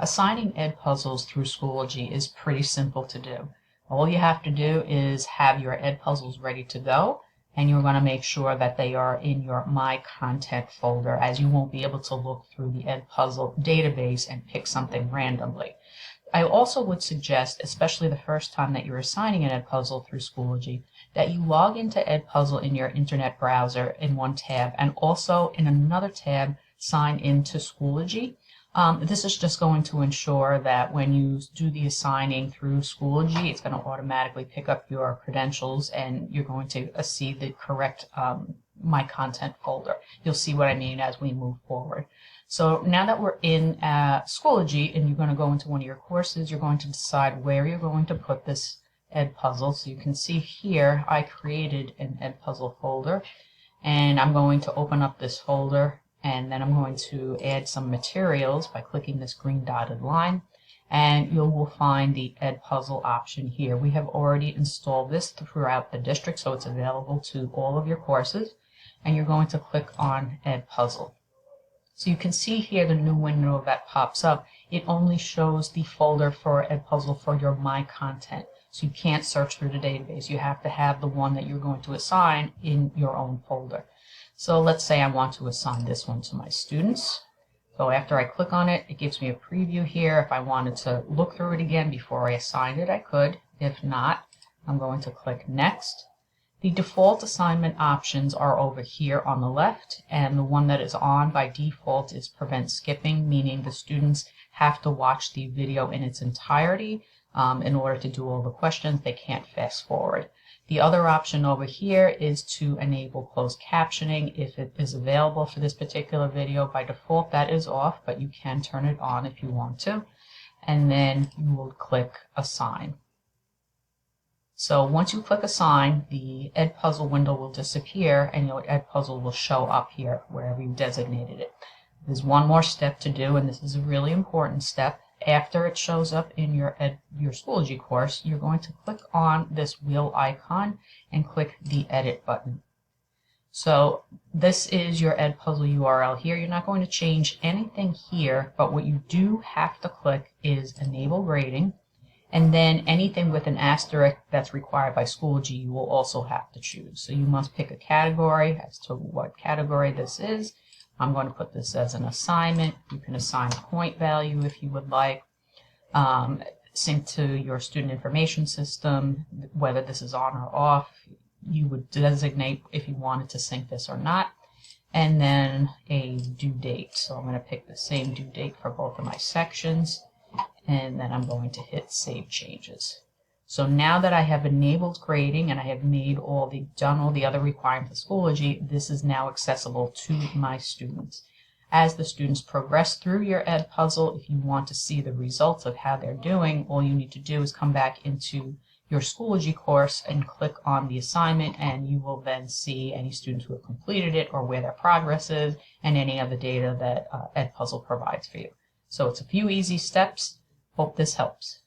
Assigning Edpuzzles through Schoology is pretty simple to do. All you have to do is have your Edpuzzles ready to go, and you're going to make sure that they are in your My Content folder, as you won't be able to look through the Edpuzzle database and pick something randomly. I also would suggest, especially the first time that you're assigning an Edpuzzle through Schoology, that you log into Edpuzzle in your internet browser in one tab, and also in another tab sign into Schoology. This is just going to ensure that when you do the assigning through Schoology, it's going to automatically pick up your credentials and you're going to see the correct My Content folder. You'll see what I mean as we move forward. So now that we're in Schoology and you're going to go into one of your courses, you're going to decide where you're going to put this Edpuzzle. So you can see here I created an Edpuzzle folder, and I'm going to open up this folder, and then I'm going to add some materials by clicking this green dotted line, and you will find the Edpuzzle option here. We have already installed this throughout the district, so it's available to all of your courses, and you're going to click on Edpuzzle. So you can see here the new window that pops up. It only shows the folder for Edpuzzle for your My Content. So you can't search through the database. You have to have the one that you're going to assign in your own folder. So let's say I want to assign this one to my students. So after I click on it, it gives me a preview here. If I wanted to look through it again before I assigned it, I could. If not, I'm going to click Next. The default assignment options are over here on the left, and the one that is on by default is Prevent Skipping, meaning the students have to watch the video in its entirety in order to do all the questions. They can't fast forward. The other option over here is to enable closed captioning if it is available for this particular video. By default that is off, but you can turn it on if you want to. And then you will click Assign. So once you click Assign, the Edpuzzle window will disappear and your Edpuzzle will show up here wherever you designated it. There's one more step to do, and this is a really important step. After it shows up in your Schoology course, you're going to click on this wheel icon and click the Edit button. So this is your Edpuzzle URL here. You're not going to change anything here, but what you do have to click is Enable Grading, and then anything with an asterisk that's required by Schoology you will also have to choose. So you must pick a category as to what category this is. I'm going to put this as an assignment. You can assign a point value if you would like. Sync to your student information system, whether this is on or off. You would designate if you wanted to sync this or not. And then a due date. So I'm going to pick the same due date for both of my sections. And then I'm going to hit Save Changes. So now that I have enabled grading and I have done all the other requirements of Schoology, this is now accessible to my students. As the students progress through your Edpuzzle, if you want to see the results of how they're doing, all you need to do is come back into your Schoology course and click on the assignment, and you will then see any students who have completed it or where their progress is and any other data that Edpuzzle provides for you. So it's a few easy steps. Hope this helps.